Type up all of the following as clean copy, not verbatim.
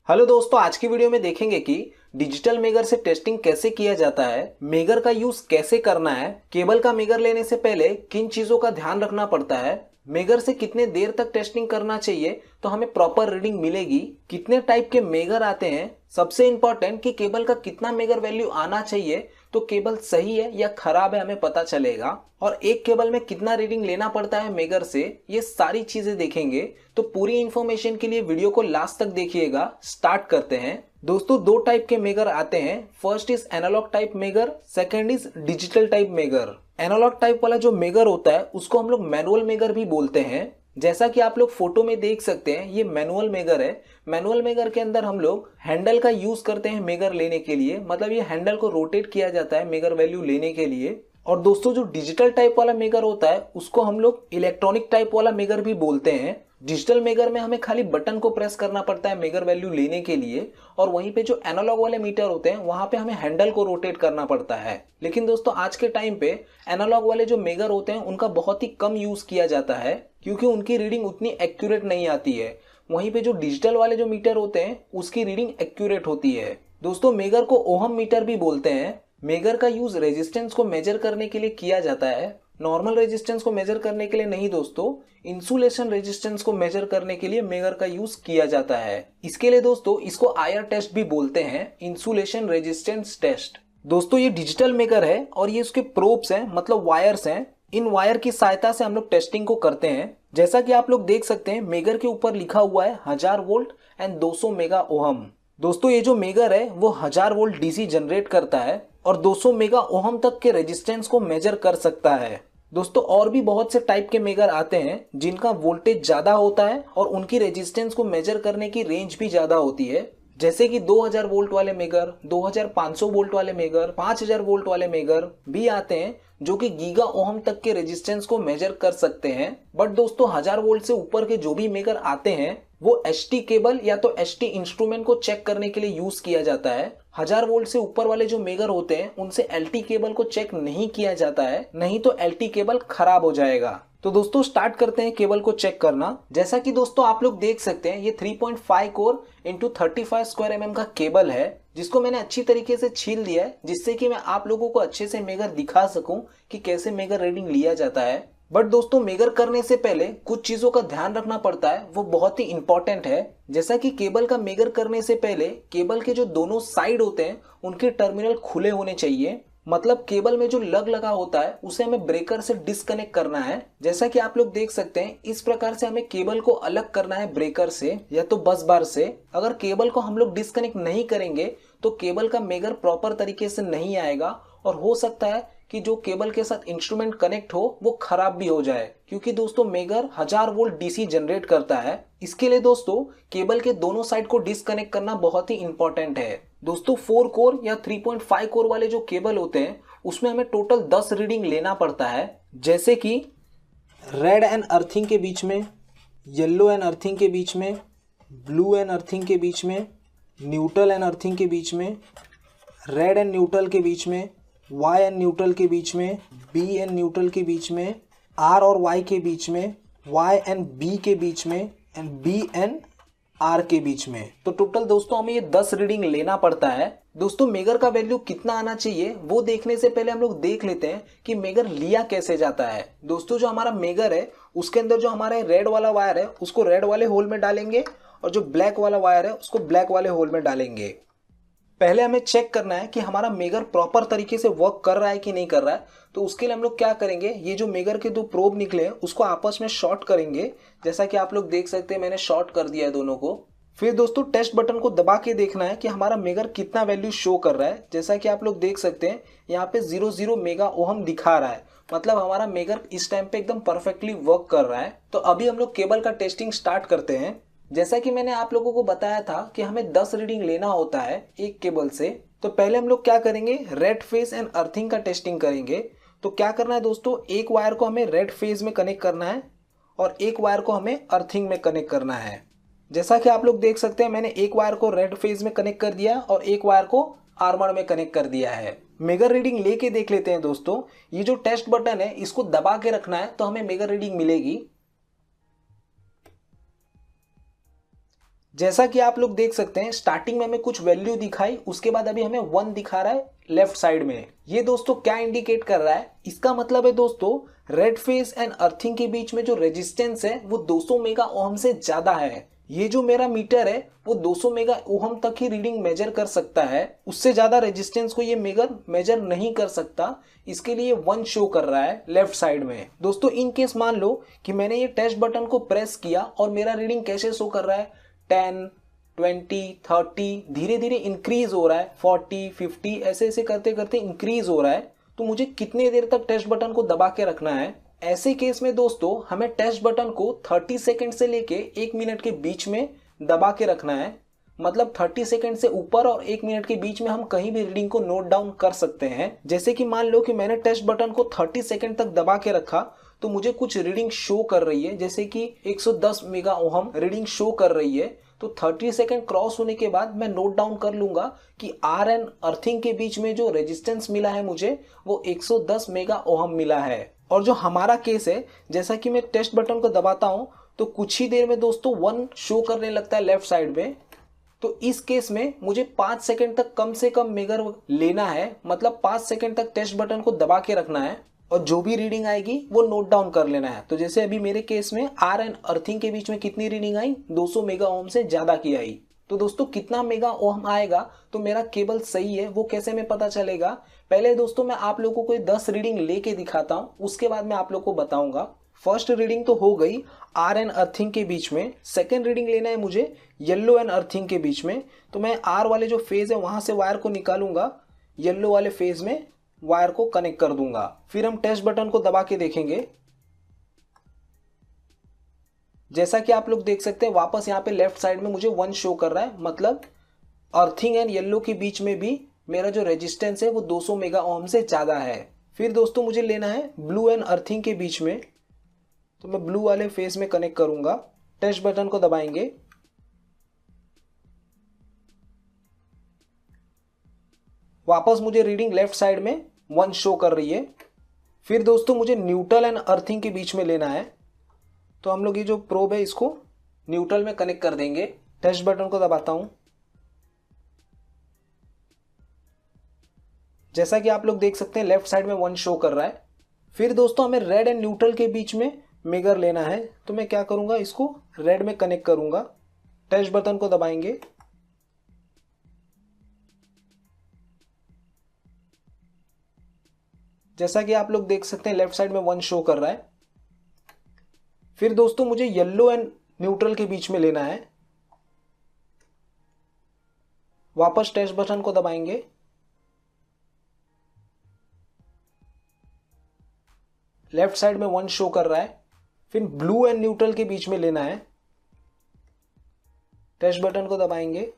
Hello दोस्तों, आज की वीडियो में देखेंगे कि डिजिटल मेगर से टेस्टिंग कैसे किया जाता है, मेगर का यूज कैसे करना है, केबल का मेगर लेने से पहले किन चीजों का ध्यान रखना पड़ता है, मेगर से कितने देर तक टेस्टिंग करना चाहिए तो हमें प्रॉपर रीडिंग मिलेगी, कितने टाइप के मेगर आते हैं, सबसे इंपॉर्टेंट कि केबल का कितना मेगर वैल्यू आना चाहिए तो केबल सही है या खराब है हमें पता चलेगा, और एक केबल में कितना रीडिंग लेना पड़ता है मेगर से, ये सारी चीजें देखेंगे। तो पूरी इंफॉर्मेशन के लिए वीडियो को लास्ट तक देखिएगा। स्टार्ट करते हैं। दोस्तों, दो टाइप के मेगर आते हैं। First is analog type megger, second is digital type megger. Analog type वाला जो मेगर होता है उसको हम लोग मैनुअल मेगर भी बोलते हैं। जैसा कि आप लोग फोटो में देख सकते हैं, ये मैनुअल मेगर है। मैनुअल मेगर के अंदर हम लोग हैंडल का यूज करते हैं मेगर लेने के लिए, मतलब ये हैंडल को रोटेट किया जाता है मेगर वैल्यू लेने के लिए। और दोस्तों, जो डिजिटल टाइप वाला मेगर होता है उसको हम लोग इलेक्ट्रॉनिक टाइप वाला मेगर भी बोलते हैं। डिजिटल मेगर में हमें खाली बटन को प्रेस करना पड़ता है मेगर वैल्यू लेने के लिए, और वहीं पे जो एनालॉग वाले मीटर होते हैं वहां पे हमें हैंडल को रोटेट करना पड़ता है। लेकिन दोस्तों, आज के टाइम पे एनालॉग वाले जो मेगर होते हैं उनका बहुत ही कम यूज किया जाता है क्योंकि उनकी रीडिंग उतनी एक्यूरेट नहीं आती है। वहीं पे जो डिजिटल वाले जो मीटर होते हैं उसकी रीडिंग एक्यूरेट होती है। दोस्तों, मेगर को ओहम मीटर भी बोलते हैं। मेगर का यूज रेजिस्टेंस को मेजर करने के लिए किया जाता है, नॉर्मल रेजिस्टेंस को मेजर करने के लिए नहीं दोस्तों, इंसुलेशन रेजिस्टेंस को मेजर करने के लिए मेगर का यूज किया जाता है। इसके लिए दोस्तों इसको आईआर टेस्ट भी बोलते हैं, इंसुलेशन रेजिस्टेंस टेस्ट। दोस्तों, ये डिजिटल मेगर है और ये उसके प्रोब्स हैं, मतलब वायर्स हैं। इन वायर की सहायता से हम लोग टेस्टिंग को करते हैं। जैसा कि आप लोग देख सकते हैं, मेगर के ऊपर लिखा हुआ है 1000 वोल्ट एंड 200 मेगा ओहम। दोस्तों, ये जो मेगर है वो 1000 वोल्ट डीसी जनरेट करता है और 200 मेगा ओहम तक के रेजिस्टेंस को मेजर कर सकता है। दोस्तों, और भी बहुत से टाइप के मेगर आते हैं जिनका वोल्टेज ज्यादा होता है और उनकी रेजिस्टेंस को मेजर करने की रेंज भी ज्यादा होती है। जैसे कि 2000 वोल्ट वाले मेगर, 2500 वोल्ट वाले मेगर, 5000 वोल्ट वाले मेगर भी आते हैं जो कि गीगा ओहम तक के रेजिस्टेंस को मेजर कर सकते हैं। बट दोस्तों, 1000 वोल्ट से ऊपर के जो भी मेगर आते हैं वो एचटी केबल या तो एचटी इंस्ट्रूमेंट को चेक करने के लिए यूज किया जाता है। 1000 वोल्ट से ऊपर वाले जो मेगर होते हैं उनसे एलटी केबल को चेक नहीं किया जाता है, नहीं तो एलटी केबल खराब हो जाएगा। तो दोस्तों, स्टार्ट करते हैं केबल को चेक करना। जैसा कि दोस्तों आप लोग देख सकते हैं, ये 3.5 कोर इंटू 35 स्क्वायर mm का केबल है जिसको मैंने अच्छी तरीके से छील दिया है, जिससे कि मैं आप लोगों को अच्छे से मेगर दिखा सकूं कि कैसे मेगर रीडिंग लिया जाता है। बट दोस्तों, मेगर करने से पहले कुछ चीजों का ध्यान रखना पड़ता है, वो बहुत ही इंपॉर्टेंट है। जैसा कि केबल का मेगर करने से पहले केबल के जो दोनों साइड होते हैं उनके टर्मिनल खुले होने चाहिए। मतलब केबल में जो लग लगा होता है उसे हमें ब्रेकर से डिस्कनेक्ट करना है। जैसा कि आप लोग देख सकते हैं, इस प्रकार से हमें केबल को अलग करना है ब्रेकर से या तो बस बार से। अगर केबल को हम लोग डिस्कनेक्ट नहीं करेंगे तो केबल का मेगर प्रॉपर तरीके से नहीं आएगा और हो सकता है कि जो केबल के साथ इंस्ट्रूमेंट कनेक्ट हो वो खराब भी हो जाए, क्योंकि दोस्तों मेगर 1000 वोल्ट डीसी जनरेट करता है। इसके लिए दोस्तों केबल के दोनों साइड को डिस्कनेक्ट करना बहुत ही इंपॉर्टेंट है। दोस्तों, 4 कोर या 3.5 कोर वाले जो केबल होते हैं उसमें हमें टोटल 10 रीडिंग लेना पड़ता है। जैसे कि रेड एंड अर्थिंग के बीच में, येलो एंड अर्थिंग के बीच में, ब्लू एंड अर्थिंग के बीच में, न्यूट्रल एंड अर्थिंग के बीच में, रेड एंड न्यूट्रल के बीच में, वाई एंड न्यूट्रल के बीच में, बी एंड न्यूट्रल के बीच में, आर और वाई के बीच में, वाई एंड बी के बीच में, एंड बी एंड आर के बीच में। तो टोटल दोस्तों हमें ये 10 रीडिंग लेना पड़ता है। दोस्तों, मेगर का वैल्यू कितना आना चाहिए वो देखने से पहले हम लोग देख लेते हैं कि मेगर लिया कैसे जाता है। दोस्तों, जो हमारा मेगर है उसके अंदर जो हमारा रेड वाला वायर है उसको रेड वाले होल में डालेंगे और जो ब्लैक वाला वायर है उसको ब्लैक वाले होल में डालेंगे। पहले हमें चेक करना है कि हमारा मेगर प्रॉपर तरीके से वर्क कर रहा है कि नहीं कर रहा है। तो उसके लिए हम लोग क्या करेंगे, ये जो मेगर के दो प्रोब निकले हैं उसको आपस में शॉर्ट करेंगे। जैसा कि आप लोग देख सकते हैं, मैंने शॉर्ट कर दिया है दोनों को। फिर दोस्तों टेस्ट बटन को दबा के देखना है कि हमारा मेगर कितना वैल्यू शो कर रहा है। जैसा कि आप लोग देख सकते हैं, यहाँ पे 00 मेगा ओहम दिखा रहा है, मतलब हमारा मेगर इस टाइम पे एकदम परफेक्टली वर्क कर रहा है। तो अभी हम लोग केबल का टेस्टिंग स्टार्ट करते हैं। जैसा कि मैंने आप लोगों को बताया था कि हमें 10 रीडिंग लेना होता है एक केबल से। तो पहले हम लोग क्या करेंगे, रेड फेज एंड अर्थिंग का टेस्टिंग करेंगे। तो क्या करना है दोस्तों, एक वायर को हमें रेड फेज में कनेक्ट करना है और एक वायर को हमें अर्थिंग में कनेक्ट करना है। जैसा कि आप लोग देख सकते हैं, मैंने एक वायर को रेड फेज में कनेक्ट कर दिया और एक वायर को आर्मर में कनेक्ट कर दिया है। मेगर रीडिंग लेके देख लेते हैं दोस्तों। ये जो टेस्ट बटन है इसको दबा के रखना है तो हमें मेगर रीडिंग मिलेगी। जैसा कि आप लोग देख सकते हैं स्टार्टिंग में हमें कुछ वैल्यू दिखाई, उसके बाद अभी हमें 1 दिखा रहा है लेफ्ट साइड में। ये दोस्तों क्या इंडिकेट कर रहा है, इसका मतलब है दोस्तों रेड फेज एंड अर्थिंग के बीच में जो रेजिस्टेंस है वो 200 मेगा ओहम से ज्यादा है। ये जो मेरा मीटर है वो 200 मेगा ओहम तक ही रीडिंग मेजर कर सकता है, उससे ज्यादा रेजिस्टेंस को ये मेजर नहीं कर सकता। इसके लिए 1 शो कर रहा है लेफ्ट साइड में। दोस्तों इन केस मान लो कि मैंने ये टेस्ट बटन को प्रेस किया और मेरा रीडिंग कैसे शो कर रहा है, 10, 20, 30 धीरे धीरे इंक्रीज हो रहा है, 40, 50 ऐसे ऐसे करते करते इंक्रीज हो रहा है। तो मुझे कितने देर तक टेस्ट बटन को दबा के रखना है? ऐसे केस में दोस्तों हमें टेस्ट बटन को 30 सेकंड से लेके 1 मिनट के बीच में दबा के रखना है। मतलब 30 सेकंड से ऊपर और 1 मिनट के बीच में हम कहीं भी रीडिंग को नोट डाउन कर सकते हैं। जैसे कि मान लो कि मैंने टेस्ट बटन को 30 सेकंड तक दबा के रखा तो मुझे कुछ रीडिंग शो कर रही है, जैसे कि 110 मेगा ओहम रीडिंग शो कर रही है। तो 30 सेकंड क्रॉस होने के बाद मैं नोट डाउन कर लूंगा कि आर एंड अर्थिंग के बीच में जो रेजिस्टेंस मिला है मुझे वो 110 मेगा ओहम मिला है। और जो हमारा केस है, जैसा कि मैं टेस्ट बटन को दबाता हूं तो कुछ ही देर में दोस्तों 1 शो करने लगता है लेफ्ट साइड में। तो इस केस में मुझे 5 सेकंड तक कम से कम मेगर लेना है, मतलब 5 सेकंड तक टेस्ट बटन को दबा के रखना है और जो भी रीडिंग आएगी वो नोट डाउन कर लेना है। तो जैसे अभी मेरे केस में आर एंड अर्थिंग के बीच में कितनी रीडिंग आई, 200 मेगा ओम से ज्यादा की आई। तो दोस्तों कितना मेगा ओम आएगा तो मेरा केबल सही है वो कैसे में पता चलेगा? पहले दोस्तों मैं आप लोगों को 10 रीडिंग लेके दिखाता हूं, उसके बाद मैं आप लोगों को बताऊंगा। फर्स्ट रीडिंग तो हो गई आर एंड अर्थिंग के बीच में, सेकेंड रीडिंग लेना है मुझे येलो एंड अर्थिंग के बीच में। तो मैं आर वाले जो फेज है वहां से वायर को निकालूंगा, येलो वाले फेज में वायर को कनेक्ट कर दूंगा। फिर हम टेस्ट बटन को दबा के देखेंगे। जैसा कि आप लोग देख सकते हैं वापस यहाँ पे लेफ्ट साइड में मुझे 1 शो कर रहा है, मतलब अर्थिंग एंड येलो के बीच में भी मेरा जो रेजिस्टेंस है वो 200 मेगा ओम से ज्यादा है। फिर दोस्तों मुझे लेना है ब्लू एंड अर्थिंग के बीच में, तो मैं ब्लू वाले फेस में कनेक्ट करूंगा। टेस्ट बटन को दबाएंगे, वापस मुझे रीडिंग लेफ्ट साइड में 1 शो कर रही है। फिर दोस्तों मुझे न्यूट्रल एंड अर्थिंग के बीच में लेना है, तो हम लोग ये जो प्रोब है इसको न्यूट्रल में कनेक्ट कर देंगे। टेस्ट बटन को दबाता हूं। जैसा कि आप लोग देख सकते हैं लेफ्ट साइड में 1 शो कर रहा है। फिर दोस्तों हमें रेड एंड न्यूट्रल के बीच में मेगर लेना है, तो मैं क्या करूंगा, इसको रेड में कनेक्ट करूंगा। टेस्ट बटन को दबाएंगे, जैसा कि आप लोग देख सकते हैं लेफ्ट साइड में 1 शो कर रहा है। फिर दोस्तों मुझे येलो एंड न्यूट्रल के बीच में लेना है, वापस टेस्ट बटन को दबाएंगे। लेफ्ट साइड में 1 शो कर रहा है। फिर ब्लू एंड न्यूट्रल के बीच में लेना है, टेस्ट बटन को दबाएंगे।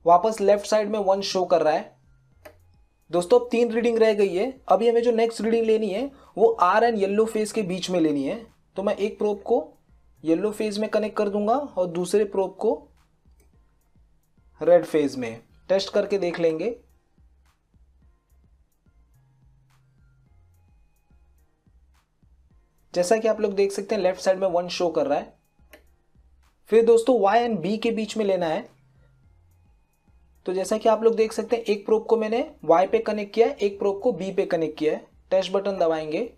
वापस लेफ्ट साइड में 1 शो कर रहा है। दोस्तों अब 3 रीडिंग रह गई है। अभी हमें जो नेक्स्ट रीडिंग लेनी है वो आर एंड येलो फेज के बीच में लेनी है। तो मैं एक प्रोब को येलो फेज में कनेक्ट कर दूंगा और दूसरे प्रोब को रेड फेज में। टेस्ट करके देख लेंगे। जैसा कि आप लोग देख सकते हैं लेफ्ट साइड में 1 शो कर रहा है। फिर दोस्तों Y एंड B के बीच में लेना है, तो जैसा कि आप लोग देख सकते हैं एक प्रोब को मैंने Y पे कनेक्ट किया है, एक प्रोब को B पे कनेक्ट किया है। टेस्ट बटन दबाएंगे।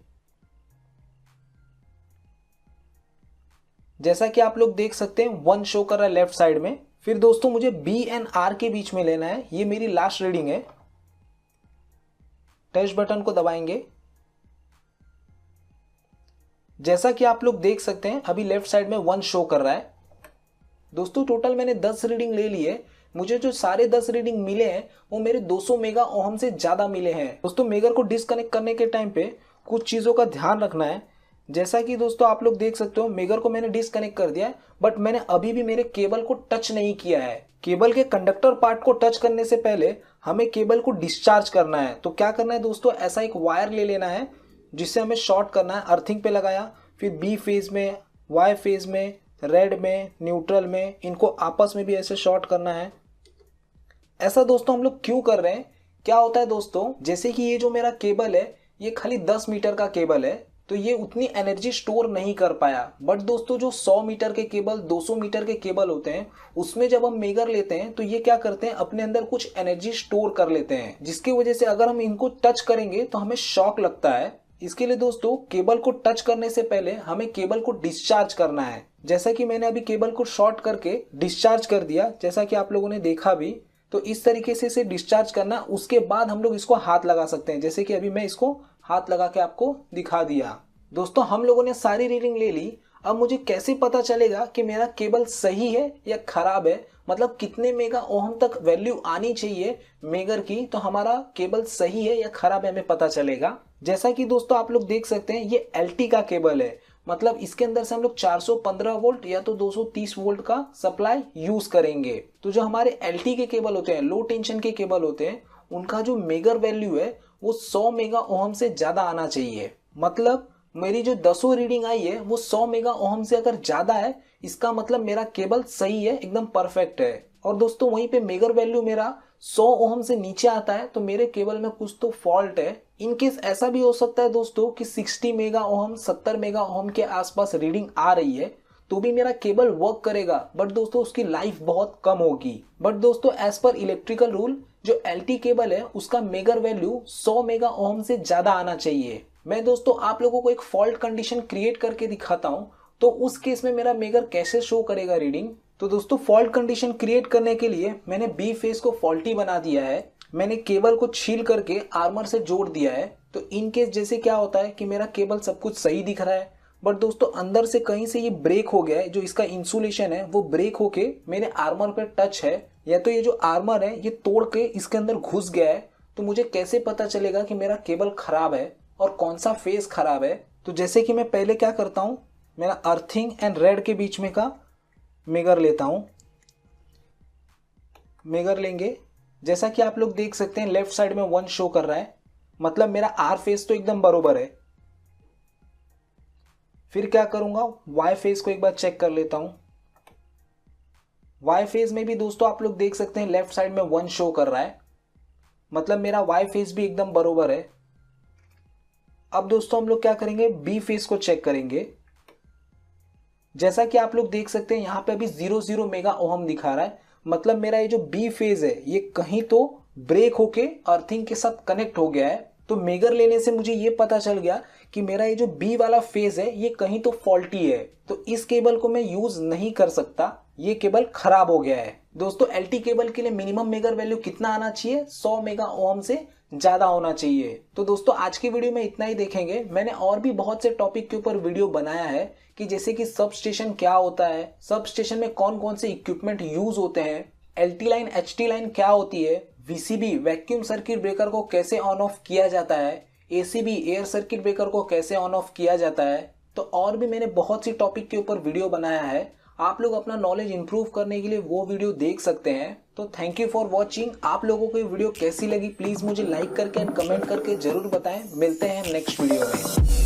जैसा कि आप लोग देख सकते हैं 1 शो कर रहा है लेफ्ट साइड में। फिर दोस्तों मुझे B एंड R के बीच में लेना है, ये मेरी लास्ट रीडिंग है। टेस्ट बटन को दबाएंगे। जैसा कि आप लोग देख सकते हैं अभी लेफ्ट साइड में 1 शो कर रहा है। दोस्तों टोटल मैंने 10 रीडिंग ले ली है। मुझे जो सारे 10 रीडिंग मिले हैं वो मेरे 200 मेगा ओहम से ज्यादा मिले हैं। दोस्तों मेगर को डिस्कनेक्ट करने के टाइम पे कुछ चीजों का ध्यान रखना है। जैसा कि दोस्तों आप लोग देख सकते हो मेगर को मैंने डिस्कनेक्ट कर दिया है, बट मैंने अभी भी मेरे केबल को टच नहीं किया है। केबल के कंडक्टर पार्ट को टच करने से पहले हमें केबल को डिस्चार्ज करना है। तो क्या करना है दोस्तों, ऐसा एक वायर ले लेना है जिससे हमें शॉर्ट करना है। अर्थिंग पे लगाया, फिर बी फेज में, वाई फेज में, रेड में, न्यूट्रल में, इनको आपस में भी ऐसे शॉर्ट करना है। ऐसा दोस्तों हम लोग क्यों कर रहे हैं? क्या होता है दोस्तों, जैसे कि ये जो मेरा केबल है ये खाली 10 मीटर का केबल है, तो ये उतनी एनर्जी स्टोर नहीं कर पाया। बट दोस्तों जो 100 मीटर के केबल, 200 मीटर के केबल होते हैं, उसमें जब हम मेगर लेते हैं तो ये क्या करते हैं, अपने अंदर कुछ एनर्जी स्टोर कर लेते हैं, जिसकी वजह से अगर हम इनको टच करेंगे तो हमें शॉक लगता है। इसके लिए दोस्तों केबल को टच करने से पहले हमें केबल को डिस्चार्ज करना है। जैसा कि मैंने अभी केबल को शॉर्ट करके डिस्चार्ज कर दिया, जैसा कि आप लोगों ने देखा भी, तो इस तरीके से इसे डिस्चार्ज करना। उसके बाद हम लोग इसको हाथ लगा सकते हैं, जैसे कि अभी मैं इसको हाथ लगा के आपको दिखा दिया। दोस्तों हम लोगों ने सारी रीडिंग ले ली। अब मुझे कैसे पता चलेगा कि मेरा केबल सही है या खराब है, मतलब कितने मेगा ओहम तक वैल्यू आनी चाहिए मेगर की, तो हमारा केबल सही है या खराब है हमें पता चलेगा। जैसा कि दोस्तों आप लोग देख सकते हैं ये LT का केबल है, मतलब इसके अंदर से हम लोग 415 वोल्ट या तो 230 वोल्ट का सप्लाई यूज करेंगे। तो जो हमारे LT के केबल होते हैं, लो टेंशन के केबल होते हैं, उनका जो मेगर वैल्यू है वो 100 मेगा ओहम से ज्यादा आना चाहिए। मतलब मेरी जो 10 रीडिंग आई है वो 100 मेगा ओहम से अगर ज्यादा है, इसका मतलब मेरा केबल सही है, एकदम परफेक्ट है। और दोस्तों वहीं पे मेगर वैल्यू मेरा 100 ओहम से नीचे आता है तो मेरे केबल में कुछ तो फॉल्ट है। इनकेस ऐसा भी हो सकता है दोस्तों कि 60 मेगा ओहम, 70 मेगा ओहम के आसपास रीडिंग आ रही है तो भी मेरा केबल वर्क करेगा, बट दोस्तों उसकी लाइफ बहुत कम होगी। बट दोस्तों एज पर इलेक्ट्रिकल रूल जो LT केबल है उसका मेगर वैल्यू 100 मेगा ओहम से ज्यादा आना चाहिए। मैं दोस्तों आप लोगों को एक फॉल्ट कंडीशन क्रिएट करके दिखाता हूं, तो उस केस में मेरा मेगर कैसे शो करेगा रीडिंग। तो दोस्तों फॉल्ट कंडीशन क्रिएट करने के लिए मैंने B फेज को फॉल्टी बना दिया है। मैंने केबल को छील करके आर्मर से जोड़ दिया है। तो इन केस जैसे क्या होता है कि मेरा केबल सब कुछ सही दिख रहा है, बट दोस्तों अंदर से कहीं से ये ब्रेक हो गया है, जो इसका इंसुलेशन है वो ब्रेक होके मेरे आर्मर पे टच है, या तो ये जो आर्मर है ये तोड़ के इसके अंदर घुस गया है। तो मुझे कैसे पता चलेगा कि मेरा केबल खराब है और कौन सा फेज खराब है। तो जैसे कि मैं पहले क्या करता हूं, मेरा अर्थिंग एंड रेड के बीच में का मेगर लेता हूं। मेगर लेंगे, जैसा कि आप लोग देख सकते हैं लेफ्ट साइड में 1 शो कर रहा है, मतलब मेरा R फेज तो एकदम बरोबर है। फिर क्या करूंगा, Y फेज को एक बार चेक कर लेता हूं। Y फेज में भी दोस्तों आप लोग देख सकते हैं लेफ्ट साइड में 1 शो कर रहा है, मतलब मेरा Y फेज भी एकदम बरोबर है। अब दोस्तों हम लोग क्या करेंगे, B फेज को चेक करेंगे। जैसा कि आप लोग देख सकते हैं यहाँ पे अभी 00 मेगा ओहम दिखा रहा है, मतलब मेरा ये जो B फेज है ये कहीं तो ब्रेक होके अर्थिंग के साथ कनेक्ट हो गया है। तो मेगर लेने से मुझे ये पता चल गया कि मेरा ये जो B वाला फेज है ये कहीं तो फॉल्टी है, तो इस केबल को मैं यूज नहीं कर सकता, ये केबल खराब हो गया है। दोस्तों LT केबल के लिए मिनिमम मेगर वैल्यू कितना आना चाहिए, 100 मेगा ओहम से ज्यादा होना चाहिए। तो दोस्तों आज की वीडियो में इतना ही देखेंगे। मैंने और भी बहुत से टॉपिक के ऊपर वीडियो बनाया है कि जैसे कि सब स्टेशन क्या होता है, सब स्टेशन में कौन कौन से इक्विपमेंट यूज होते हैं, LT लाइन HT लाइन क्या होती है, VCB वैक्यूम सर्किट ब्रेकर को कैसे ऑन ऑफ किया जाता है, ACB एयर सर्किट ब्रेकर को कैसे ऑन ऑफ किया जाता है। तो और भी मैंने बहुत सी टॉपिक के ऊपर वीडियो बनाया है, आप लोग अपना नॉलेज इंप्रूव करने के लिए वो वीडियो देख सकते हैं। तो थैंक यू फॉर वॉचिंग। आप लोगों को ये वीडियो कैसी लगी प्लीज मुझे लाइक करके एंड कमेंट करके जरूर बताएं। मिलते हैं नेक्स्ट वीडियो में।